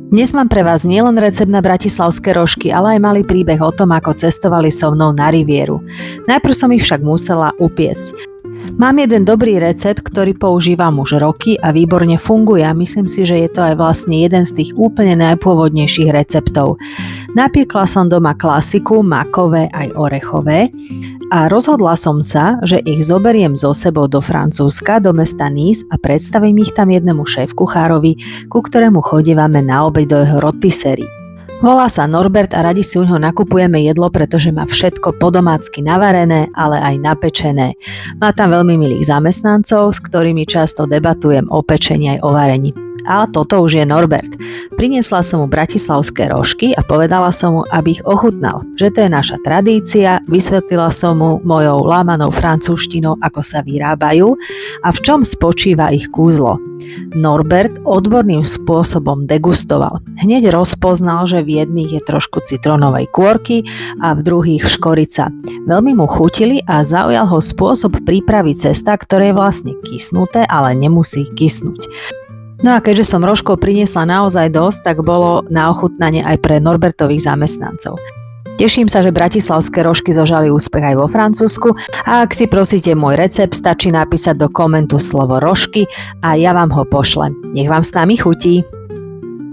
Dnes mám pre vás nielen recept na bratislavské rožky, ale aj malý príbeh o tom, ako cestovali so mnou na Rivieru. Najprv som ich však musela upiecť. Mám jeden dobrý recept, ktorý používam už roky a výborne funguje a myslím si, že je to aj vlastne jeden z tých úplne najpôvodnejších receptov. Napiekla som doma klasiku, makové aj orechové a rozhodla som sa, že ich zoberiem so sebou do Francúzska, do mesta Nice a predstavím ich tam jednému šéfkuchárovi, ku ktorému chodívame na obed do jeho rotisserie. Volá sa Norbert a radi si u neho nakupujeme jedlo, pretože má všetko po domácky navarené, ale aj napečené. Má tam veľmi milých zamestnancov, s ktorými často debatujem o pečení aj o varení. A toto už je Norbert. Priniesla som mu bratislavské rožky a povedala som mu, aby ich ochutnal. Že to je naša tradícia, vysvetlila som mu mojou lámanou francúzštinou, ako sa vyrábajú a v čom spočíva ich kúzlo. Norbert odborným spôsobom degustoval. Hneď rozpoznal, že v jedných je trošku citrónovej kôrky a v druhých škorica. Veľmi mu chutili a zaujal ho spôsob prípravy cesta, ktoré je vlastne kysnuté, ale nemusí kysnúť. No a keďže som rožkov priniesla naozaj dosť, tak bolo na ochutnanie aj pre Norbertových zamestnancov. Teším sa, že bratislavské rožky zožali úspech aj vo Francúzsku a ak si prosíte môj recept, stačí napísať do komentu slovo rožky a ja vám ho pošlem. Nech vám s nami chutí.